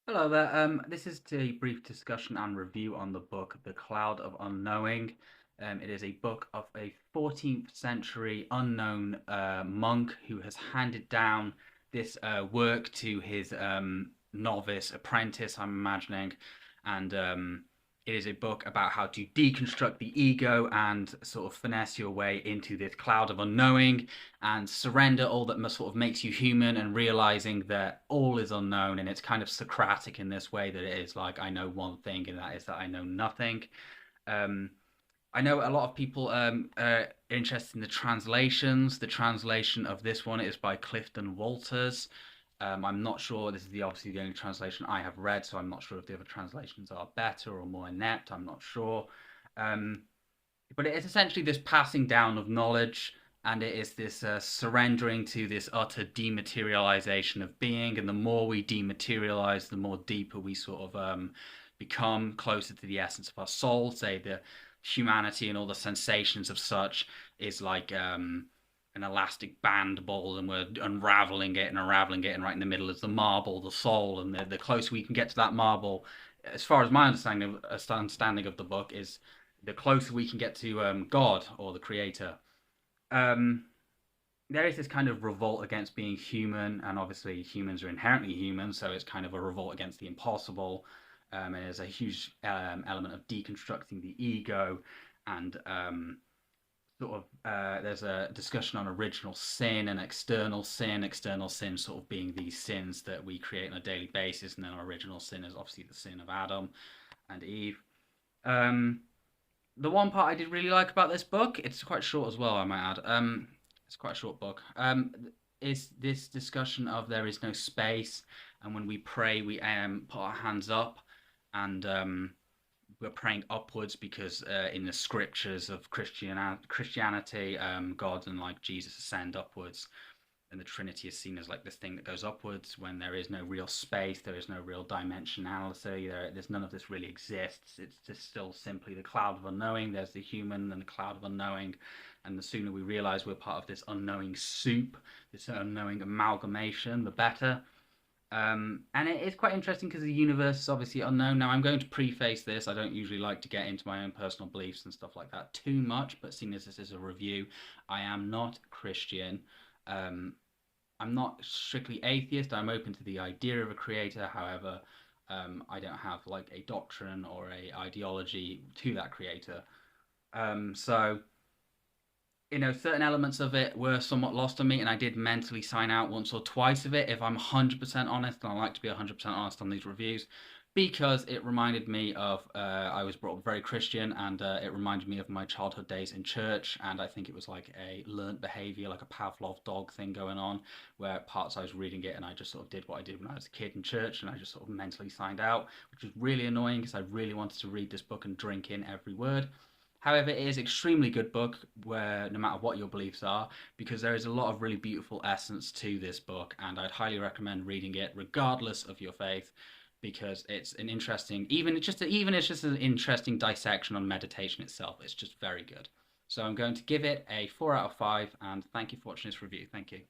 Hello there. This is a brief discussion and review on the book The Cloud of Unknowing. It is a book of a 14th century unknown monk who has handed down this work to his novice apprentice, I'm imagining. And it is a book about how to deconstruct the ego and sort of finesse your way into this cloud of unknowing and surrender all that sort of makes you human and realizing that all is unknown. And it's kind of Socratic in this way that it is like, I know one thing, and that is that I know nothing. Um, I know a lot of people are interested in the translations. The translation of this one is by Clifton Walters. I'm not sure. This is obviously the only translation I have read, so I'm not sure if the other translations are better or more inept. I'm not sure. Um, but it is essentially this passing down of knowledge, and it is this surrendering to this utter dematerialization of being. And the more we dematerialize, the more deeper we sort of become closer to the essence of our soul. Say the humanity and all the sensations of such is like an elastic band ball, and we're unraveling it, and right in the middle is the marble, the soul, and the closer we can get to that marble, as far as my understanding of the book is, the closer we can get to God or the Creator. Um, there is this kind of revolt against being human, and obviously humans are inherently human, so it's kind of a revolt against the impossible. And there's a huge element of deconstructing the ego, and sort of there's a discussion on original sin and external sin. External sin sort of being these sins that we create on a daily basis, and then our original sin is obviously the sin of Adam and Eve. Um, the one part I did really like about this book, it's quite short as well, I might add. It's quite a short book. Is this discussion of there is no space, and when we pray, we put our hands up, and we're praying upwards because in the scriptures of Christianity, God and like Jesus ascend upwards, and the Trinity is seen as like this thing that goes upwards when there is no real space, there is no real dimensionality, there's none of this really exists. It's just still simply the cloud of unknowing. There's the human and the cloud of unknowing, and the sooner we realize we're part of this unknowing soup, this unknowing amalgamation, the better. And it is quite interesting because the universe is obviously unknown. Now, I'm going to preface this. I don't usually like to get into my own personal beliefs and stuff like that too much, but seeing as this is a review, I am not Christian. Um, I'm not strictly atheist. I'm open to the idea of a creator. However, I don't have like a doctrine or a ideology to that creator. So certain elements of it were somewhat lost on me, and I did mentally sign out once or twice of it, if I'm 100% honest, and I like to be 100% honest on these reviews, because it reminded me of, I was brought up very Christian, and it reminded me of my childhood days in church, and I think it was like a learnt behavior, like a Pavlov dog thing going on, where at parts I was reading it, and I just sort of did what I did when I was a kid in church, and I just sort of mentally signed out, which was really annoying, because I really wanted to read this book and drink in every word. However, it is an extremely good book where no matter what your beliefs are, because there is a lot of really beautiful essence to this book, and I'd highly recommend reading it regardless of your faith, because it's an interesting, even it's just an interesting dissection on meditation itself. It's just very good. So I'm going to give it a 4 out of 5, and thank you for watching this review. Thank you.